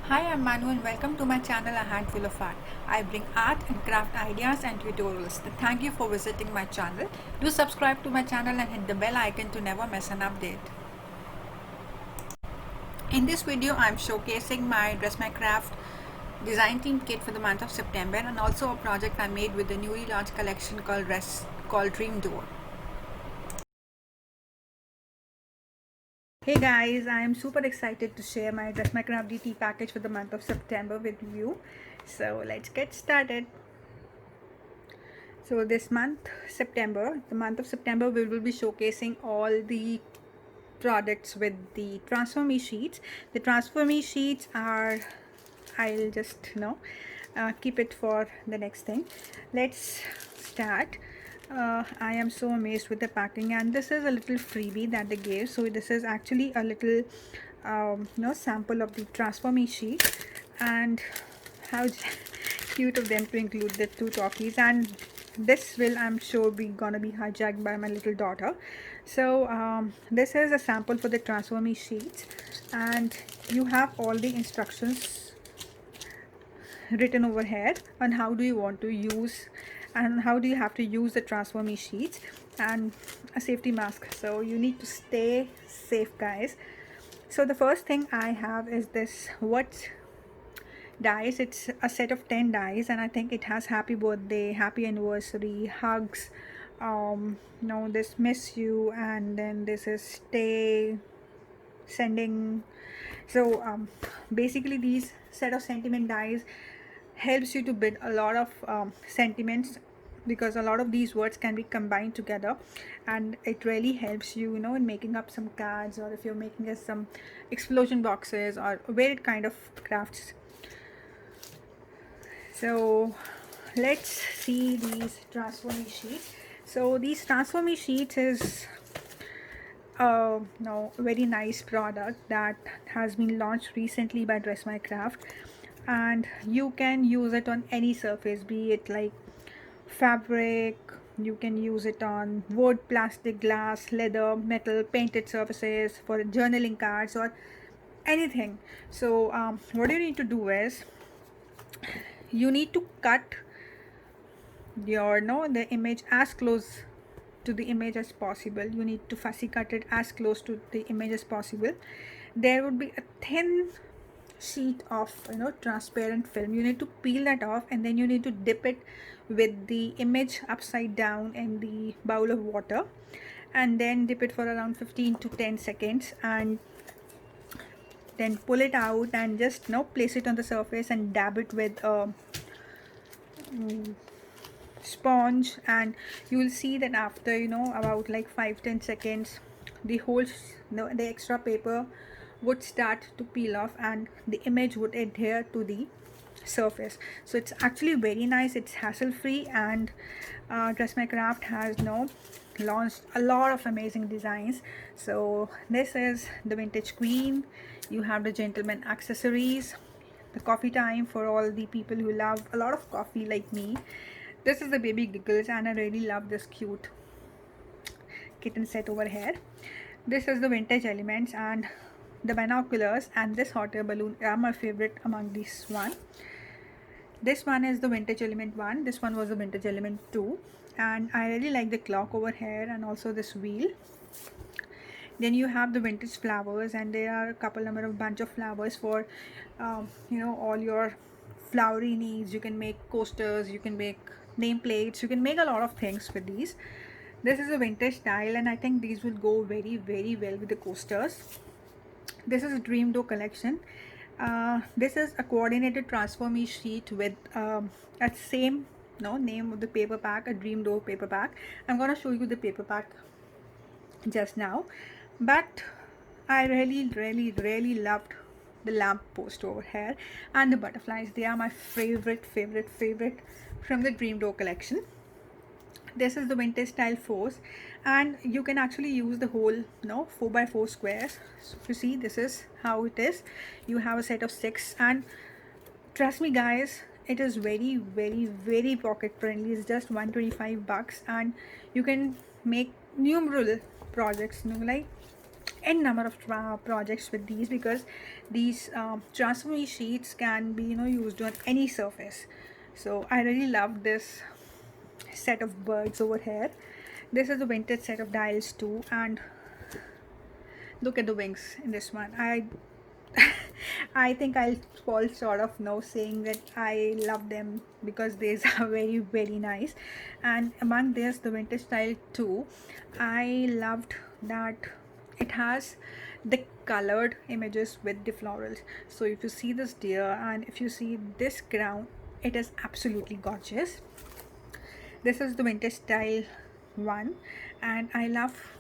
Hi, I'm Manu and welcome to my channel A Handful of Art. I bring art and craft ideas and tutorials. Thank you for visiting my channel. Do subscribe to my channel and hit the bell icon to never miss an update. In this video, I'm showcasing my Dress My Craft design team kit for the month of September and also a project I made with the newly launched collection called Dream Door. Hey guys, I am super excited to share my Dress My Craft DT package for the month of September with you. So let's get started. So this month, the month of September, we will be showcasing all the products with the transfer me sheets. The transfer me sheets are, I'll just keep it for the next thing. Let's start. I am so amazed with the packing, and this is a little freebie that they gave. So this is actually a little sample of the transfer me sheet, and how cute of them to include the two talkies. And this will, I'm sure, be gonna be hijacked by my little daughter. So this is a sample for the transfer me sheets, and you have all the instructions written over here on how do you want to use and how do you have to use the transfer me sheets, and a safety mask. So you need to stay safe, guys. So the first thing I have is this what dies. It's a set of 10 dies, and I think it has happy birthday, happy anniversary, hugs, this miss you, and then this is stay, sending. So basically these set of sentiment dies helps you to build a lot of sentiments, because a lot of these words can be combined together, and it really helps you, in making up some cards, or if you're making us some explosion boxes or varied kind of crafts. So let's see these transfer me sheets. So these transfer me sheets is no very nice product that has been launched recently by Dress My Craft, and you can use it on any surface, be it like fabric. You can use it on wood, plastic, glass, leather, metal, painted surfaces, for journaling cards or anything. So what you need to do is you need to cut your the image as close to the image as possible. You need to fussy cut it as close to the image as possible. There would be a thin sheet of transparent film. You need to peel that off, and then you need to dip it with the image upside down in the bowl of water, and then dip it for around 15 to 10 seconds, and then pull it out and just place it on the surface and dab it with a sponge, and you will see that after about like 5-10 seconds, the whole the extra paper would start to peel off, and the image would adhere to the surface. So it's actually very nice, it's hassle free, and Dress My Craft has launched a lot of amazing designs. So this is the vintage queen. You have the gentleman accessories, the coffee time for all the people who love a lot of coffee like me. This is the baby giggles, and I really love this cute kitten set over here. This is the vintage elements, and the binoculars and this hot air balloon are my favorite among these one. This one is the vintage element 1, this one was the vintage element 2, and I really like the clock over here and also this wheel. Then you have the vintage flowers, and there are a couple number of bunch of flowers for all your flowery needs. You can make coasters, you can make nameplates, you can make a lot of things with these. This is a vintage style, and I think these will go very very well with the coasters. This is a Dream Door collection. This is a coordinated transfer me sheet with a same name of the paper pack, a Dream Door paper pack. I'm gonna show you the paper pack just now, but I really loved the lamp post over here and the butterflies. They are my favorite from the Dream Door collection. This is the vintage style force, and you can actually use the whole 4x4 squares. So if you see, this is how it is. You have a set of 6, and trust me guys, it is very pocket friendly. It's just 125 bucks, and you can make numerous projects, like n number of projects with these, because these transfer sheets can be used on any surface. So I really love this set of birds over here. This is the vintage set of dials too, and look at the wings in this one. I think I'll fall short of now saying that I love them, because these are very very nice. And among this, the vintage style too, I loved that it has the colored images with the florals. So if you see this deer and if you see this ground, it is absolutely gorgeous. This is the vintage style one, and I love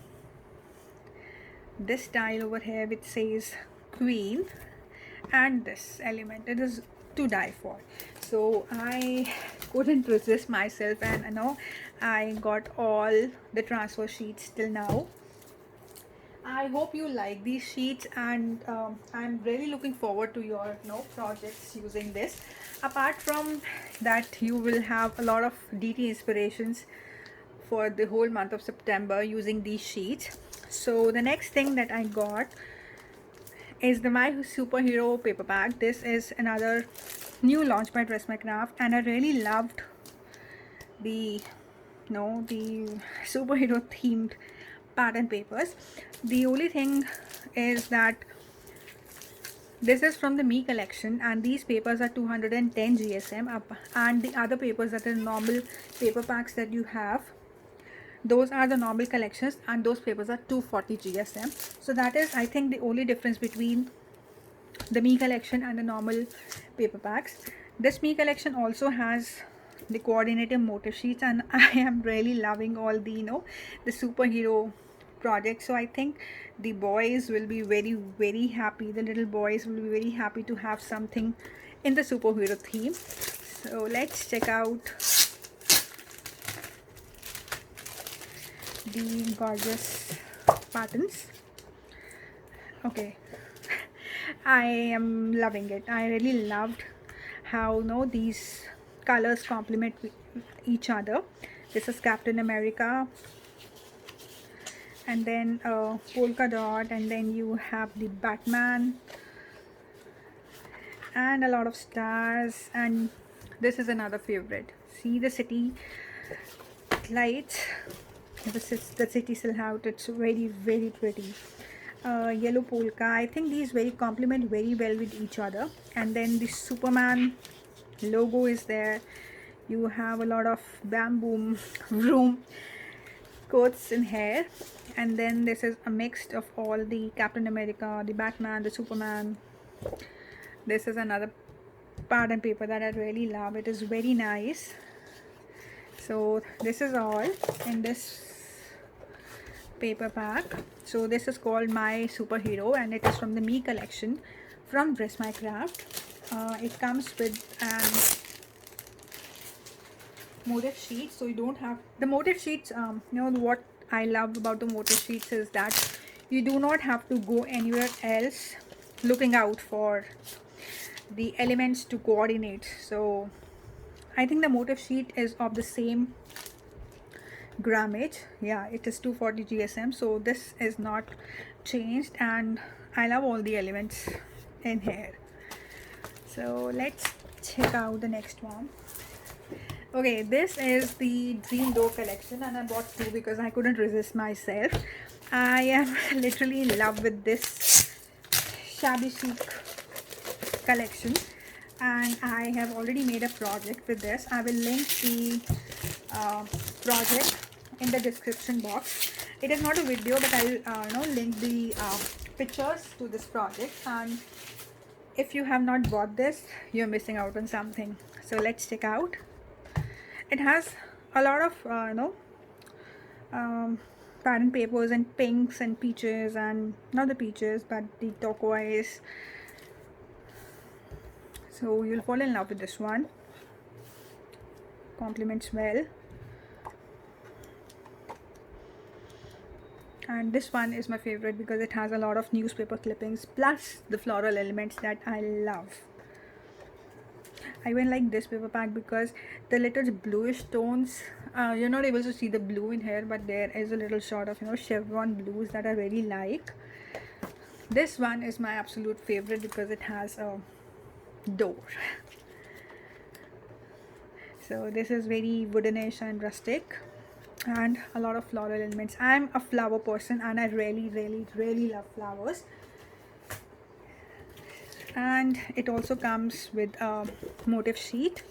this style over here which says queen, and this element, it is to die for. So I couldn't resist myself, and I got all the transfer sheets till now. I hope you like these sheets, and I'm really looking forward to your projects using this. Apart from that, you will have a lot of DT inspirations for the whole month of September using these sheets. So the next thing that I got is the My Superhero paper pack. This is another new launch by Dress My Craft, and I really loved the the superhero themed pattern papers. The only thing is that this is from the Me collection, and these papers are 210 GSM up, and the other papers that are normal paper packs that you have, those are the normal collections, and those papers are 240 GSM. So that is, I think, the only difference between the Me collection and the normal paper packs. This Me collection also has the coordinated motif sheets, and I am really loving all the the superhero projects. So I think the boys will be very very happy, the little boys will be very happy to have something in the superhero theme. So let's check out the gorgeous patterns. Okay, I am loving it. I really loved how these colors complement each other. This is Captain America, and then polka dot, and then you have the Batman and a lot of stars. And this is another favorite. See the city lights, the city silhouette. It's very very pretty. Yellow polka. I think these very complement very well with each other. And then the Superman logo is there. You have a lot of bamboo room quotes in here, and then this is a mix of all the Captain America, the Batman, the Superman. This is another pattern paper that I really love. It is very nice. So this is all in this paper pack. So this is called My Superhero, and it is from the Me collection from Dress My Craft. It comes with an motif sheet, so you don't have the motif sheets. What I love about the motif sheets is that you do not have to go anywhere else looking out for the elements to coordinate. So I think the motif sheet is of the same grammage. Yeah, it is 240 GSM, so this is not changed, and I love all the elements in here. So let's check out the next one. Okay, this is the Dream Door collection, and I bought two because I couldn't resist myself. I am literally in love with this shabby chic collection, and I have already made a project with this. I will link the project in the description box. It is not a video, but I will link the pictures to this project, and if you have not bought this, you're missing out on something. So let's check out. It has a lot of pattern papers and pinks and peaches, and not the peaches but the turquoise. So you'll fall in love with this one. Complements well. And this one is my favorite because it has a lot of newspaper clippings plus the floral elements that I love. I even like this paper pack because the little bluish tones, you're not able to see the blue in here, but there is a little shot of chevron blues that I really like. This one is my absolute favorite because it has a door. So this is very woodenish and rustic, and a lot of floral elements. I'm a flower person and I really love flowers. And it also comes with a motif sheet.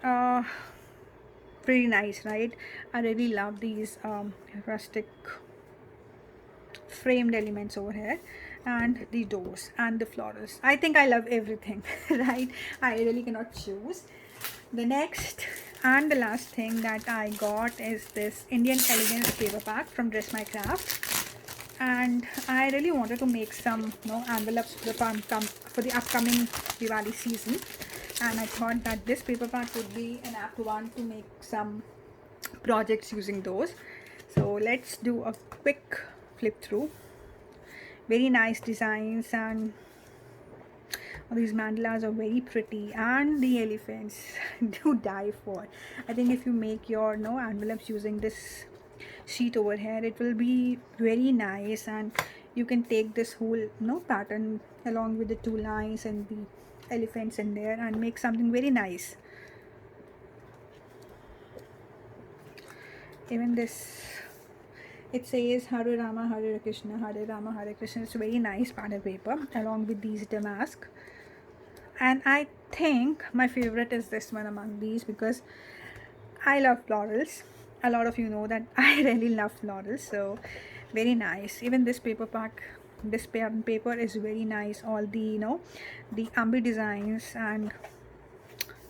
uh, Pretty nice, right? I really love these rustic framed elements over here, and the doors and the florals. I think I love everything. Right, I really cannot choose. The next and the last thing that I got is this Indian Elegance paper pack from Dress My Craft, and I really wanted to make some envelopes for the upcoming Diwali season, and I thought that this paper pack would be an apt one to make some projects using those. So let's do a quick flip through. Very nice designs, and these mandalas are very pretty, and the elephants do die for. I think if you make your envelopes using this sheet over here, it will be very nice, and you can take this whole pattern along with the two lines and the elephants in there and make something very nice. Even this, it says Hare Rama Hare Krishna, Hare Rama Hare Krishna. It's a very nice pattern paper along with these damask. And I think my favorite is this one among these because I love florals. A lot of you know that I really love florals, so very nice. Even this paper pack, this paper is very nice. All the the ambi designs, and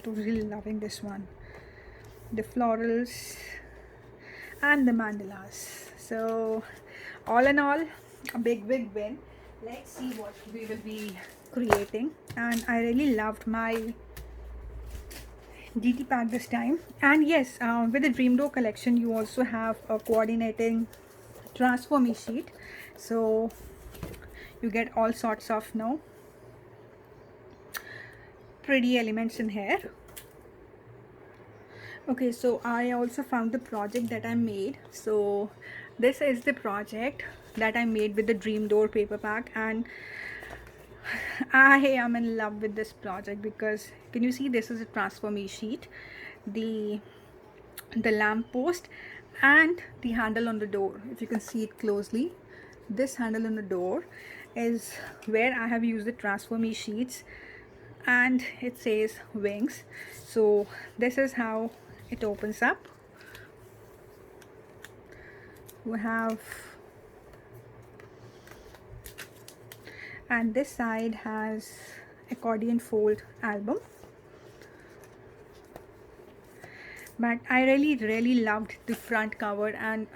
totally loving this one. The florals and the mandalas. So all in all, a big win. Let's see what we will be creating, and I really loved my DT pack this time. And yes, with the Dream Door collection you also have a coordinating transfer me sheet, so you get all sorts of pretty elements in here. Okay, so I also found the project that I made. So this is the project that I made with the Dream Door paper pack, and I am in love with this project because can you see, this is a transfer me sheet, the lamp post and the handle on the door. If you can see it closely, this handle on the door is where I have used the transfer me sheets, and it says wings. So this is how it opens up. We have, and this side has accordion fold album. But I really loved the front cover, and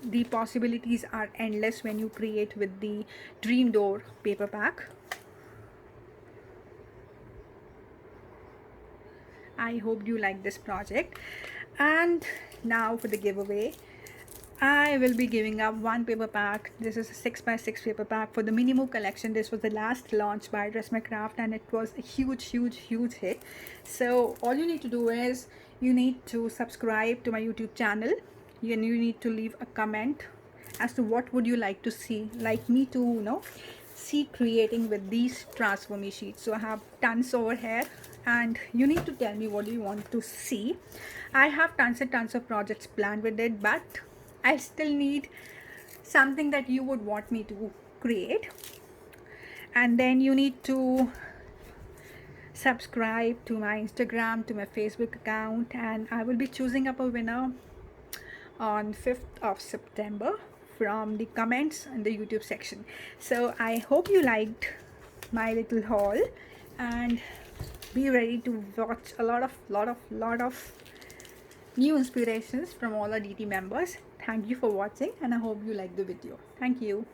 the possibilities are endless when you create with the Dream Door paper pack. I hope you like this project. And now for the giveaway, I will be giving up one paper pack. This is a 6x6 paper pack for the Minimo collection. This was the last launch by Dress My Craft, and it was a huge hit. So all you need to do is you need to subscribe to my YouTube channel, and you need to leave a comment as to what would you like to see, like me to see creating with these transfer me sheets. So I have tons over here, and you need to tell me what do you want to see. I have tons and tons of projects planned with it, but I still need something that you would want me to create. And then you need to subscribe to my Instagram, to my Facebook account, and I will be choosing up a winner on 5th of September from the comments in the YouTube section. So I hope you liked my little haul, and be ready to watch a lot of new inspirations from all our DT members. Thank you for watching, and I hope you like the video. Thank you.